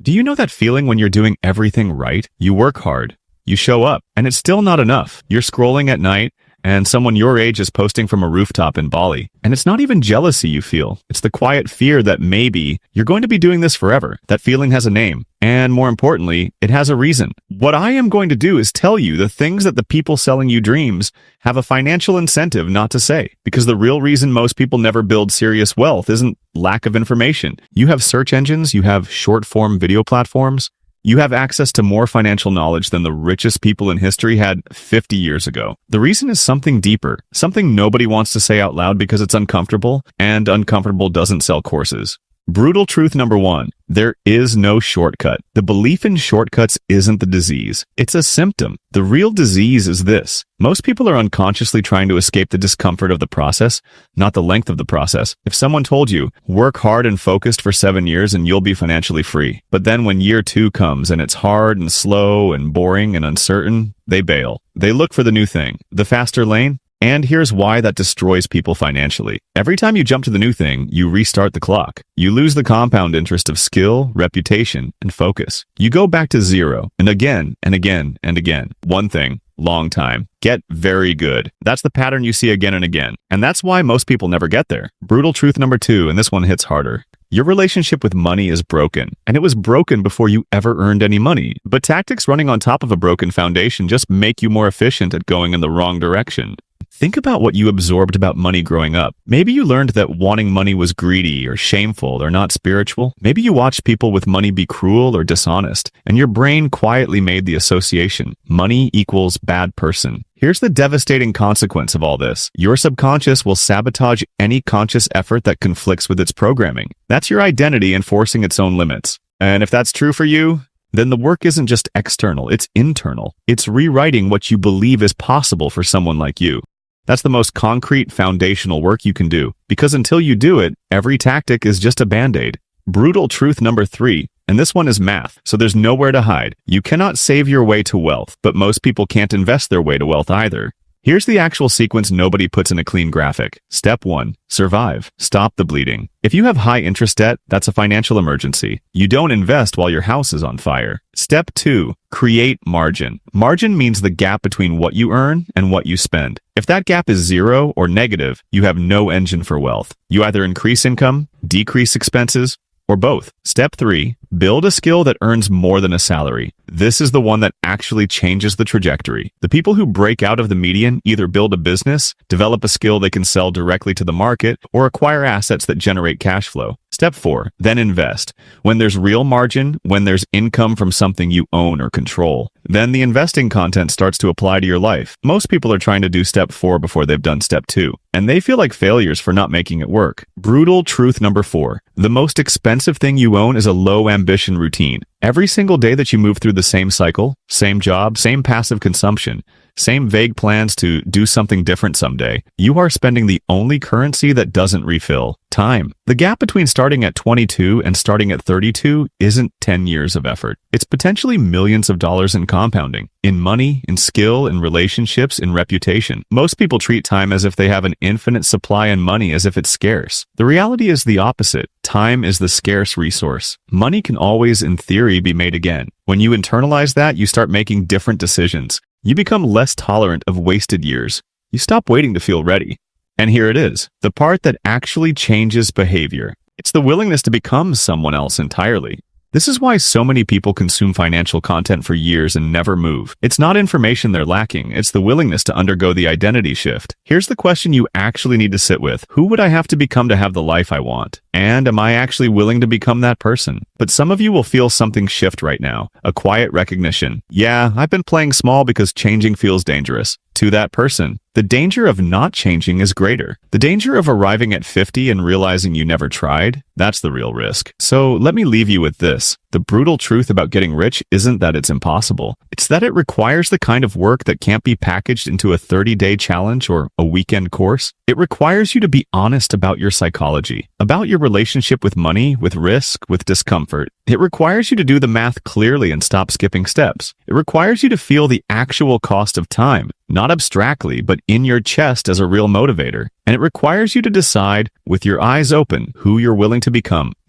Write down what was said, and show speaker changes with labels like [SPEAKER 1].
[SPEAKER 1] Do you know that feeling when you're doing everything right? You work hard, you show up, and it's still not enough. You're scrolling at night, and someone your age is posting from a rooftop in Bali. And it's not even jealousy you feel. It's the quiet fear that maybe you're going to be doing this forever. That feeling has a name. And more importantly, it has a reason. What I am going to do is tell you the things that the people selling you dreams have a financial incentive not to say. Because the real reason most people never build serious wealth isn't lack of information. You have search engines, you have short-form video platforms, you have access to more financial knowledge than the richest people in history had 50 years ago. The reason is something deeper, something nobody wants to say out loud because it's uncomfortable, and uncomfortable doesn't sell courses. Brutal truth number one, there is no shortcut. The belief in shortcuts isn't the disease. It's a symptom. The real disease is this. Most people are unconsciously trying to escape the discomfort of the process, not the length of the process. If someone told you, work hard and focused for 7 years and you'll be financially free, but then when year 2 comes and it's hard and slow and boring and uncertain, they bail. They look for the new thing, the faster lane. And here's why that destroys people financially. Every time you jump to the new thing, you restart the clock. You lose the compound interest of skill, reputation, and focus. You go back to zero, and again, and again, and again. One thing, long time. Get very good. That's the pattern you see again and again. And that's why most people never get there. Brutal truth number 2, and this one hits harder. Your relationship with money is broken, and it was broken before you ever earned any money. But tactics running on top of a broken foundation just make you more efficient at going in the wrong direction. Think about what you absorbed about money growing up. Maybe you learned that wanting money was greedy or shameful or not spiritual. Maybe you watched people with money be cruel or dishonest, and your brain quietly made the association. Money equals bad person. Here's the devastating consequence of all this. Your subconscious will sabotage any conscious effort that conflicts with its programming. That's your identity enforcing its own limits. And if that's true for you, then the work isn't just external, it's internal. It's rewriting what you believe is possible for someone like you. That's the most concrete foundational work you can do, because until you do it, every tactic is just a band-aid. Brutal truth number 3, and this one is math, so there's nowhere to hide. You cannot save your way to wealth, but most people can't invest their way to wealth either. Here's the actual sequence nobody puts in a clean graphic. Step 1, survive. Stop the bleeding. If you have high interest debt, that's a financial emergency. You don't invest while your house is on fire. Step 2, create margin. Margin means the gap between what you earn and what you spend. If that gap is 0 or negative, you have no engine for wealth. You either increase income, decrease expenses, or both. Step 3, build a skill that earns more than a salary. This is the one that actually changes the trajectory. The people who break out of the median either build a business, develop a skill they can sell directly to the market, or acquire assets that generate cash flow. Step 4, then invest. When there's real margin, when there's income from something you own or control, then the investing content starts to apply to your life. Most people are trying to do step 4 before they've done step 2, and they feel like failures for not making it work. Brutal truth number 4. The most expensive thing you own is a low ambition routine. Every single day that you move through the same cycle, same job, same passive consumption, same vague plans to do something different someday, you are spending the only currency that doesn't refill: time. The gap between starting at 22 and starting at 32 isn't 10 years of effort. It's potentially millions of dollars in compounding, in money, in skill, in relationships, in reputation. Most people treat time as if they have an infinite supply and money as if it's scarce. The reality is the opposite. Time is the scarce resource. Money can always, in theory, be made again. When you internalize that, you start making different decisions. You become less tolerant of wasted years. You stop waiting to feel ready. And here it is, the part that actually changes behavior. It's the willingness to become someone else entirely. This is why so many people consume financial content for years and never move. It's not information they're lacking, it's the willingness to undergo the identity shift. Here's the question you actually need to sit with. Who would I have to become to have the life I want? And am I actually willing to become that person? But some of you will feel something shift right now, a quiet recognition. Yeah, I've been playing small because changing feels dangerous. To that person, the danger of not changing is greater. The danger of arriving at 50 and realizing you never tried, that's the real risk. So let me leave you with this. The brutal truth about getting rich isn't that it's impossible. It's that it requires the kind of work that can't be packaged into a 30-day challenge or a weekend course. It requires you to be honest about your psychology, about your relationship with money, with risk, with discomfort. It requires you to do the math clearly and stop skipping steps. It requires you to feel the actual cost of time, not abstractly, but in your chest as a real motivator. And it requires you to decide, with your eyes open, who you're willing to become.